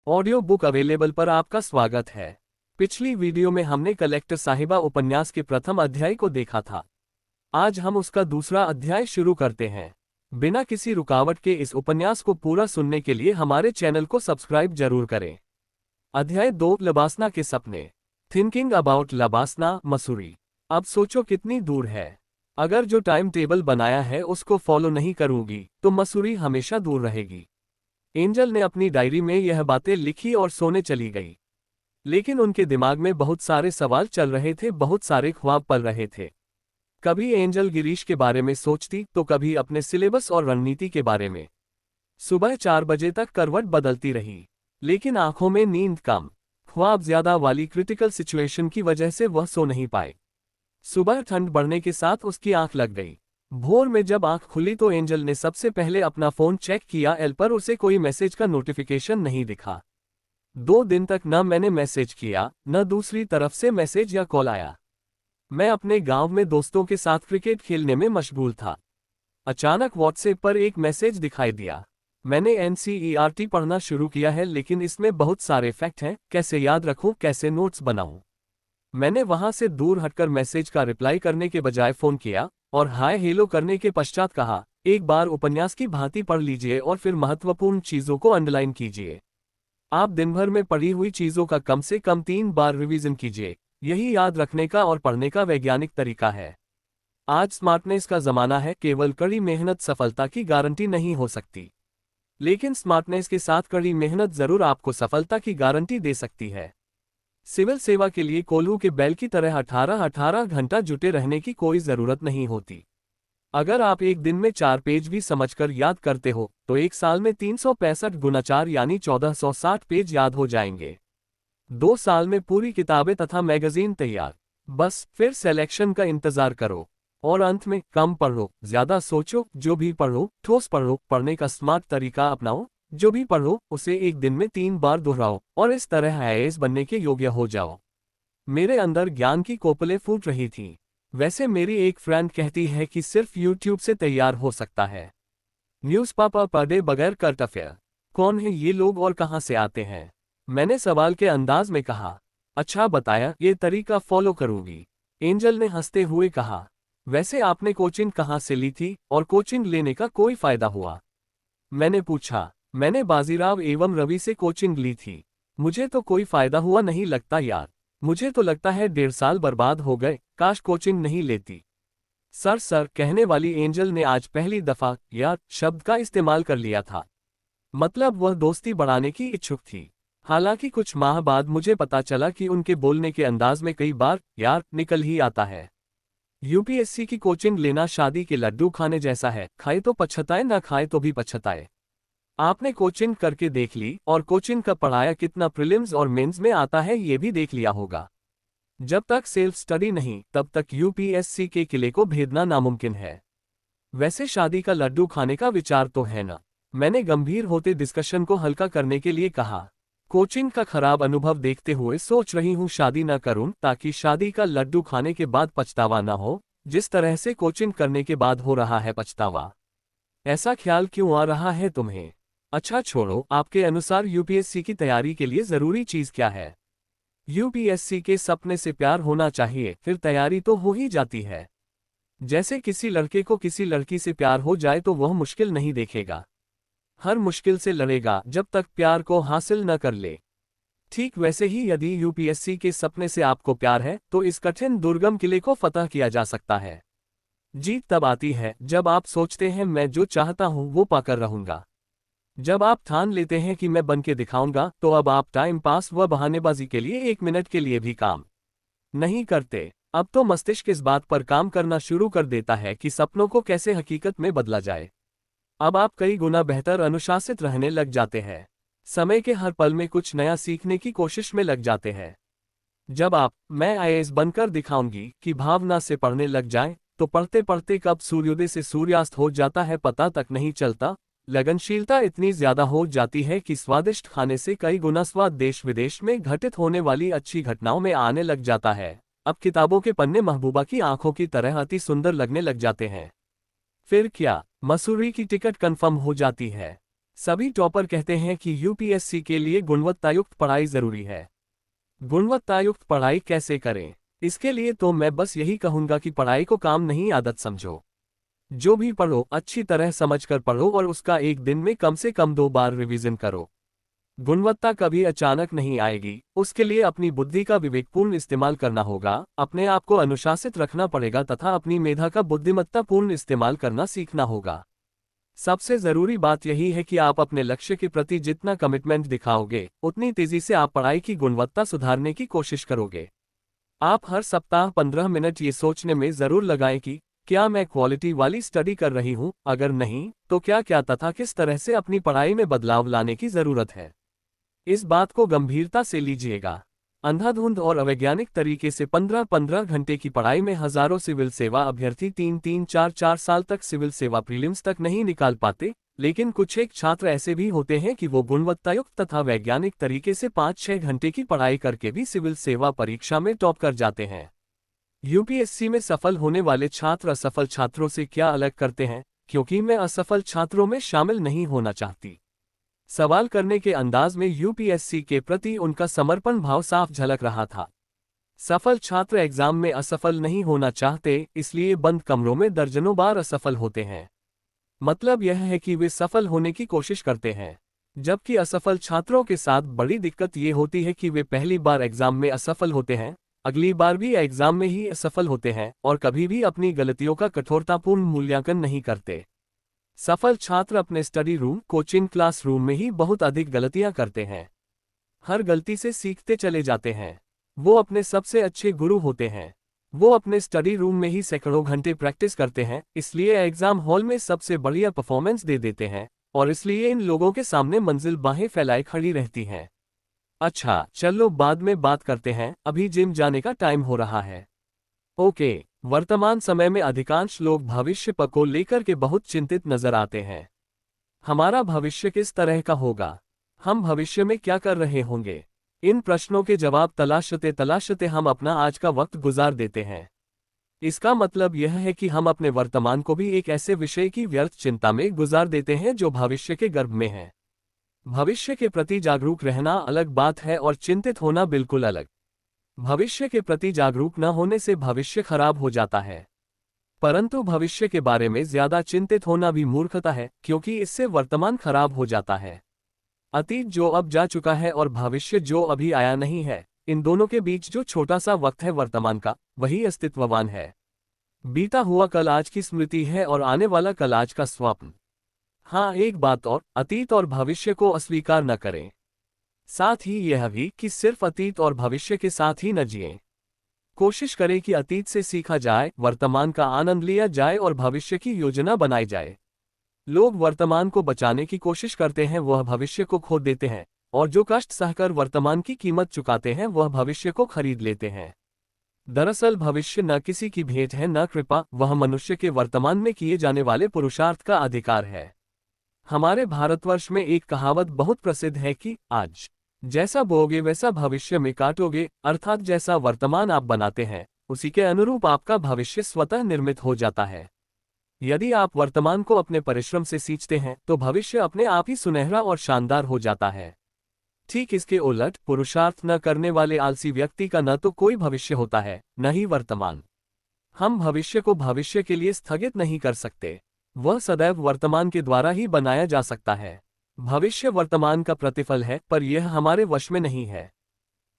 Audio book available पर आपका स्वागत है। पिछली वीडियो में हमने कलेक्टर साहिबा उपन्यास के प्रथम अध्याय को देखा था। आज हम उसका दूसरा अध्याय शुरू करते हैं। बिना किसी रुकावट के इस उपन्यास को पूरा सुनने के लिए हमारे चैनल को सब्सक्राइब जरूर करें। अध्याय 2, लबासना के सपने। Thinking about LBSNAA, Mussoorie. अब सोचो कितनी दूर है। अगर जो टाइम टेबल बनाया है उसको फॉलो नहीं करूंगी तो मसूरी हमेशा दूर रहेगी। एंजल ने अपनी डायरी में यह बातें लिखी और सोने चली गई। लेकिन उनके दिमाग में बहुत सारे सवाल चल रहे थे, बहुत सारे ख्वाब पल रहे थे। कभी एंजल गिरीश के बारे में सोचती तो कभी अपने सिलेबस और रणनीति के बारे में। सुबह 4 बजे तक करवट बदलती रही, लेकिन आंखों में नींद कम। ख्वाब ज्यादा वाली क्रिटिकल सिचुएशन की वजह से वह सो नहीं पाए। सुबह ठंड बढ़ने के साथ उसकी आंख लग गई। भोर में जब आंख खुली तो एंजल ने सबसे पहले अपना फोन चेक किया। एल पर उसे कोई मैसेज का नोटिफिकेशन नहीं दिखा। 2 दिन तक न मैंने मैसेज किया, न दूसरी तरफ से मैसेज या कॉल आया। मैं अपने गांव में दोस्तों के साथ क्रिकेट खेलने में मशगूल था। अचानक व्हाट्सएप पर एक मैसेज दिखाई दिया। मैंने एनसीईआरटी पढ़ना शुरू किया है, लेकिन इसमें बहुत सारे फैक्ट हैं, कैसे याद रखूं, कैसे नोट्स बनाऊं। मैंने वहां से दूर हटकर मैसेज का रिप्लाई करने के बजाय फोन किया और हाय हेलो करने के पश्चात कहा, एक बार उपन्यास की भांति पढ़ लीजिए और फिर महत्वपूर्ण चीजों को अंडरलाइन कीजिए। आप दिन भर में पढ़ी हुई चीजों का कम से कम 3 बार रिवीजन कीजिए। यही याद रखने का और पढ़ने का वैज्ञानिक तरीका है। आज स्मार्टनेस का जमाना है, केवल कड़ी मेहनत सफलता की गारंटी नहीं हो सकती, लेकिन स्मार्टनेस के साथ कड़ी मेहनत जरूर आपको सफलता की गारंटी दे सकती है। सिविल सेवा के लिए कोल्हू के बैल की तरह 18 घंटा जुटे रहने की कोई जरूरत नहीं होती। अगर आप एक दिन में 4 पेज भी समझकर याद करते हो तो एक साल में 365 गुना 4 यानी 1460 पेज याद हो जाएंगे। 2 साल में पूरी किताबें तथा मैगजीन तैयार। बस फिर सिलेक्शन का इंतजार करो। और अंत में, कम पढ़ो, ज्यादा सोचो। जो भी पढ़ो ठोस पढ़ो, पढ़ने का स्मार्ट तरीका अपनाओ। जो भी पढ़ो उसे एक दिन में 3 बार दोहराओ और इस तरह आईएएस बनने के योग्य हो जाओ। मेरे अंदर ज्ञान की कोपलें फूट रही थीं। वैसे मेरी एक फ्रेंड कहती है कि सिर्फ यूट्यूब से तैयार हो सकता है। न्यूज़पेपर पढ़े बगैर करंट अफेयर। कौन है ये लोग और कहां से आते हैं? मैंने सवाल के अंदाज में कहा। अच्छा बताया, ये तरीका फॉलो करूंगी। एंजल ने हंसते हुए कहा, वैसे आपने कोचिंग कहां से ली थी और कोचिंग लेने का कोई फायदा हुआ? मैंने पूछा। मैंने बाजीराव एवं रवि से कोचिंग ली थी। मुझे तो कोई फायदा हुआ नहीं लगता यार। मुझे तो लगता है 1.5 साल बर्बाद हो गए, काश कोचिंग नहीं लेती। सर कहने वाली एंजल ने आज पहली दफा यार शब्द का इस्तेमाल कर लिया था। मतलब वह दोस्ती बढ़ाने की इच्छुक थी। हालांकि कुछ माह बाद मुझे पता चला कि उनके बोलने के अंदाज में कई बार यार निकल ही आता है। यूपीएससी की कोचिंग लेना शादी के लड्डू खाने जैसा है, खाए तो पछताए, ना खाए तो भी पछताए। आपने कोचिंग करके देख ली और कोचिंग का पढ़ाया कितना प्रीलिम्स और मेंस में आता है ये भी देख लिया होगा। जब तक सेल्फ स्टडी नहीं तब तक यूपीएससी के किले को भेदना नामुमकिन है। वैसे शादी का लड्डू खाने का विचार तो है ना? मैंने गंभीर होते डिस्कशन को हल्का करने के लिए कहा। कोचिंग का खराब अनुभव देखते हुए सोच रही हूँ शादी न करूं, ताकि शादी का लड्डू खाने के बाद पछतावा न हो, जिस तरह से कोचिंग करने के बाद हो रहा है पछतावा। ऐसा ख्याल क्यों आ रहा है तुम्हें? अच्छा छोड़ो, आपके अनुसार यूपीएससी की तैयारी के लिए जरूरी चीज क्या है? यूपीएससी के सपने से प्यार होना चाहिए, फिर तैयारी तो हो ही जाती है। जैसे किसी लड़के को किसी लड़की से प्यार हो जाए तो वह मुश्किल नहीं देखेगा, हर मुश्किल से लड़ेगा जब तक प्यार को हासिल न कर ले। ठीक वैसे ही यदि यूपीएससी के सपने से आपको प्यार है तो इस कठिन दुर्गम किले को फतह किया जा सकता है। जीत तब आती है जब आप सोचते हैं मैं जो चाहता हूं वो पाकर रहूंगा। जब आप ठान लेते हैं कि मैं बन के दिखाऊंगा, तो अब आप टाइम पास व बहानेबाजी के लिए 1 मिनट के लिए भी काम नहीं करते। अब तो मस्तिष्क इस बात पर काम करना शुरू कर देता है कि सपनों को कैसे हकीकत में बदला जाए। अब आप कई गुना बेहतर अनुशासित रहने लग जाते हैं। समय के हर पल में कुछ नया सीखने की कोशिश में लग जाते हैं। जब आप मैं आईएएस बनकर दिखाऊंगी की भावना से पढ़ने लग जाएं, तो पढ़ते पढ़ते कब सूर्योदय से सूर्यास्त हो जाता है पता तक नहीं चलता। लगनशीलता इतनी ज्यादा हो जाती है कि स्वादिष्ट खाने से कई गुना स्वाद देश विदेश में घटित होने वाली अच्छी घटनाओं में आने लग जाता है। अब किताबों के पन्ने महबूबा की आंखों की तरह अति सुंदर लगने लग जाते हैं। फिर क्या, मसूरी की टिकट कंफर्म हो जाती है। सभी टॉपर कहते हैं कि यूपीएससी के लिए गुणवत्तायुक्त पढ़ाई जरूरी है। गुणवत्तायुक्त पढ़ाई कैसे करें? इसके लिए तो मैं बस यही कहूंगा कि पढ़ाई को काम नहीं आदत समझो। जो भी पढ़ो अच्छी तरह समझकर पढ़ो और उसका एक दिन में कम से कम 2 बार रिवीजन करो। गुणवत्ता कभी अचानक नहीं आएगी, उसके लिए अपनी बुद्धि का विवेकपूर्ण इस्तेमाल करना होगा, अपने आप को अनुशासित रखना पड़ेगा तथा अपनी मेधा का बुद्धिमत्तापूर्ण इस्तेमाल करना सीखना होगा। सबसे जरूरी बात यही है कि आप अपने लक्ष्य के प्रति जितना कमिटमेंट दिखाओगे, उतनी तेजी से आप पढ़ाई की गुणवत्ता सुधारने की कोशिश करोगे। आप हर सप्ताह 15 मिनट ये सोचने में जरूर लगाएं कि क्या मैं क्वालिटी वाली स्टडी कर रही हूं, अगर नहीं तो क्या तथा किस तरह से अपनी पढ़ाई में बदलाव लाने की जरूरत है। इस बात को गंभीरता से लीजिएगा। अंधाधुंध और अवैज्ञानिक तरीके से 15-15 घंटे की पढ़ाई में हजारों सिविल सेवा अभ्यर्थी 3-3, 4-4 साल तक सिविल सेवा प्रीलिम्स तक नहीं निकाल पाते, लेकिन कुछ एक छात्र ऐसे भी होते हैं कि वो गुणवत्तायुक्त तथा वैज्ञानिक तरीके से 5-6 घंटे की पढ़ाई करके भी सिविल सेवा परीक्षा में टॉप कर जाते हैं। यूपीएससी में सफल होने वाले छात्र असफल छात्रों से क्या अलग करते हैं? क्योंकि मैं असफल छात्रों में शामिल नहीं होना चाहती। सवाल करने के अंदाज में यूपीएससी के प्रति उनका समर्पण भाव साफ झलक रहा था। सफल छात्र एग्जाम में असफल नहीं होना चाहते, इसलिए बंद कमरों में दर्जनों बार असफल होते हैं। मतलब यह है कि वे सफल होने की कोशिश करते हैं, जबकि असफल छात्रों के साथ बड़ी दिक्कत ये होती है कि वे पहली बार एग्जाम में असफल होते हैं, अगली बार भी एग्जाम में ही असफल होते हैं और कभी भी अपनी गलतियों का कठोरतापूर्ण मूल्यांकन नहीं करते। सफल छात्र अपने स्टडी रूम, कोचिंग क्लासरूम में ही बहुत अधिक गलतियां करते हैं। हर गलती से सीखते चले जाते हैं। वो अपने सबसे अच्छे गुरु होते हैं। वो अपने स्टडी रूम में ही सैकड़ों घंटे प्रैक्टिस करते हैं, इसलिए एग्जाम हॉल में सबसे बढ़िया परफॉर्मेंस दे देते हैं और इसलिए इन लोगों के सामने मंजिल बाहें फैलाए खड़ी रहती हैं। अच्छा चलो बाद में बात करते हैं, अभी जिम जाने का टाइम हो रहा है। ओके। वर्तमान समय में अधिकांश लोग भविष्य को लेकर के बहुत चिंतित नजर आते हैं। हमारा भविष्य किस तरह का होगा? हम भविष्य में क्या कर रहे होंगे? इन प्रश्नों के जवाब तलाशते तलाशते हम अपना आज का वक्त गुजार देते हैं। इसका मतलब यह है कि हम अपने वर्तमान को भी एक ऐसे विषय की व्यर्थ चिंता में गुजार देते हैं जो भविष्य के गर्भ में है। भविष्य के प्रति जागरूक रहना अलग बात है और चिंतित होना बिल्कुल अलग। भविष्य के प्रति जागरूक न होने से भविष्य खराब हो जाता है, परंतु भविष्य के बारे में ज्यादा चिंतित होना भी मूर्खता है, क्योंकि इससे वर्तमान खराब हो जाता है। अतीत जो अब जा चुका है और भविष्य जो अभी आया नहीं है, इन दोनों के बीच जो छोटा सा वक्त है वर्तमान का, वही अस्तित्ववान है। बीता हुआ कल आज की स्मृति है और आने वाला कल आज का स्वप्न। हाँ, एक बात और, अतीत और भविष्य को अस्वीकार न करें। साथ ही यह भी कि सिर्फ अतीत और भविष्य के साथ ही न जिएं। कोशिश करें कि अतीत से सीखा जाए, वर्तमान का आनंद लिया जाए और भविष्य की योजना बनाई जाए। लोग वर्तमान को बचाने की कोशिश करते हैं, वह भविष्य को खो देते हैं, और जो कष्ट सहकर वर्तमान की कीमत चुकाते हैं वह भविष्य को खरीद लेते हैं। दरअसल भविष्य न किसी की भेंट है न कृपा, वह मनुष्य के वर्तमान में किए जाने वाले पुरुषार्थ का अधिकार है। हमारे भारतवर्ष में एक कहावत बहुत प्रसिद्ध है कि आज जैसा बोओगे वैसा भविष्य में काटोगे, अर्थात जैसा वर्तमान आप बनाते हैं उसी के अनुरूप आपका भविष्य स्वतः निर्मित हो जाता है। यदि आप वर्तमान को अपने परिश्रम से सींचते हैं तो भविष्य अपने आप ही सुनहरा और शानदार हो जाता है। ठीक इसके उलट पुरुषार्थ न करने वाले आलसी व्यक्ति का न तो कोई भविष्य होता है न ही वर्तमान। हम भविष्य को भविष्य के लिए स्थगित नहीं कर सकते, वह सदैव वर्तमान के द्वारा ही बनाया जा सकता है। भविष्य वर्तमान का प्रतिफल है, पर यह हमारे वश में नहीं है।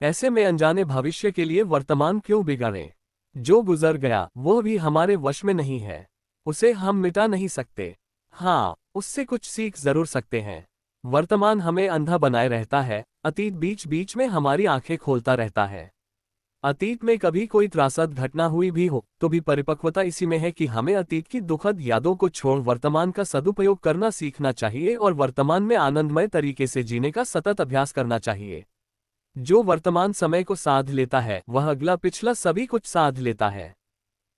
ऐसे में अनजाने भविष्य के लिए वर्तमान क्यों बिगाड़ें? जो गुजर गया वह भी हमारे वश में नहीं है, उसे हम मिटा नहीं सकते। हाँ, उससे कुछ सीख जरूर सकते हैं। वर्तमान हमें अंधा बनाए रहता है, अतीत बीच बीच में हमारी आंखें खोलता रहता है। अतीत में कभी कोई त्रासद घटना हुई भी हो तो भी परिपक्वता इसी में है कि हमें अतीत की दुखद यादों को छोड़ वर्तमान का सदुपयोग करना सीखना चाहिए और वर्तमान में आनंदमय तरीके से जीने का सतत अभ्यास करना चाहिए। जो वर्तमान समय को साध लेता है वह अगला पिछला सभी कुछ साध लेता है।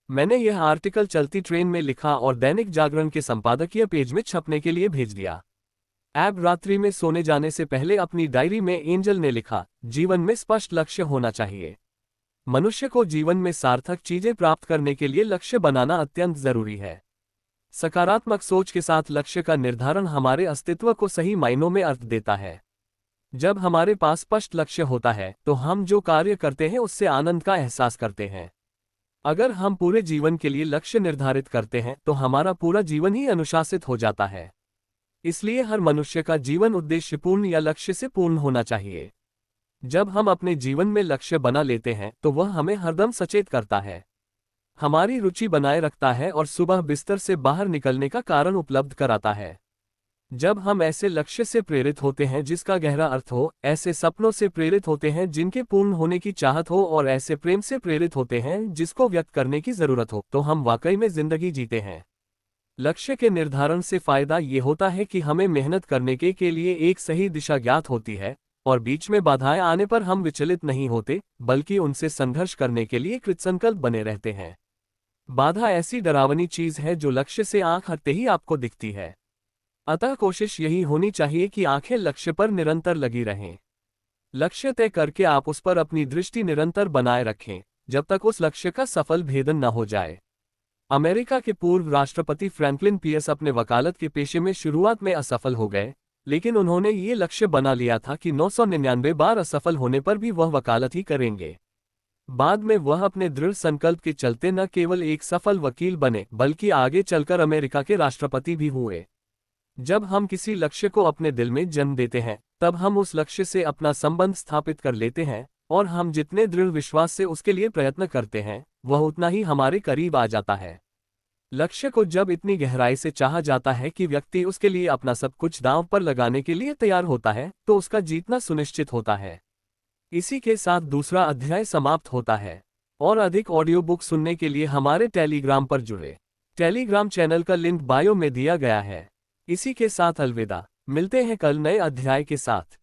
मैंने यह आर्टिकल चलती ट्रेन में लिखा और दैनिक जागरण के संपादकीय पेज में छपने के लिए भेज दिया। अब रात्रि में सोने जाने से पहले अपनी डायरी में एंजल ने लिखा, जीवन में स्पष्ट लक्ष्य होना चाहिए। मनुष्य को जीवन में सार्थक चीजें प्राप्त करने के लिए लक्ष्य बनाना अत्यंत जरूरी है। सकारात्मक सोच के साथ लक्ष्य का निर्धारण हमारे अस्तित्व को सही मायनों में अर्थ देता है। जब हमारे पास स्पष्ट लक्ष्य होता है तो हम जो कार्य करते हैं उससे आनंद का एहसास करते हैं। अगर हम पूरे जीवन के लिए लक्ष्य निर्धारित करते हैं तो हमारा पूरा जीवन ही अनुशासित हो जाता है। इसलिए हर मनुष्य का जीवन उद्देश्यपूर्ण या लक्ष्य से पूर्ण होना चाहिए। जब हम अपने जीवन में लक्ष्य बना लेते हैं तो वह हमें हरदम सचेत करता है, हमारी रुचि बनाए रखता है और सुबह बिस्तर से बाहर निकलने का कारण उपलब्ध कराता है। जब हम ऐसे लक्ष्य से प्रेरित होते हैं जिसका गहरा अर्थ हो, ऐसे सपनों से प्रेरित होते हैं जिनके पूर्ण होने की चाहत हो और ऐसे प्रेम से प्रेरित होते हैं जिसको व्यक्त करने की जरूरत हो, तो हम वाकई में जिंदगी जीते हैं। लक्ष्य के निर्धारण से फायदा ये होता है कि हमें मेहनत करने के लिए एक सही दिशा ज्ञात होती है और बीच में बाधाएं आने पर हम विचलित नहीं होते, बल्कि उनसे संघर्ष करने के लिए कृतसंकल्प बने रहते हैं। बाधा ऐसी डरावनी चीज है जो लक्ष्य से आंख हटते ही आपको दिखती है। अतः कोशिश यही होनी चाहिए कि आंखें लक्ष्य पर निरंतर लगी रहें। लक्ष्य तय करके आप उस पर अपनी दृष्टि निरंतर बनाए रखें जब तक उस लक्ष्य का सफल भेदन न हो जाए। अमेरिका के पूर्व राष्ट्रपति फ्रैंकलिन पीएस अपने वकालत के पेशे में शुरुआत में असफल हो गए, लेकिन उन्होंने ये लक्ष्य बना लिया था कि 999 बार असफल होने पर भी वह वकालत ही करेंगे। बाद में वह अपने दृढ़ संकल्प के चलते न केवल एक सफल वकील बने बल्कि आगे चलकर अमेरिका के राष्ट्रपति भी हुए। जब हम किसी लक्ष्य को अपने दिल में जन्म देते हैं तब हम उस लक्ष्य से अपना संबंध स्थापित कर लेते हैं और हम जितने दृढ़ विश्वास से उसके लिए प्रयत्न करते हैं वह उतना ही हमारे करीब आ जाता है। लक्ष्य को जब इतनी गहराई से चाहा जाता है कि व्यक्ति उसके लिए अपना सब कुछ दांव पर लगाने के लिए तैयार होता है तो उसका जीतना सुनिश्चित होता है। इसी के साथ दूसरा अध्याय समाप्त होता है। और अधिक ऑडियो बुक सुनने के लिए हमारे टेलीग्राम पर जुड़े। टेलीग्राम चैनल का लिंक बायो में दिया गया है। इसी के साथ अलविदा, मिलते हैं कल नए अध्याय के साथ।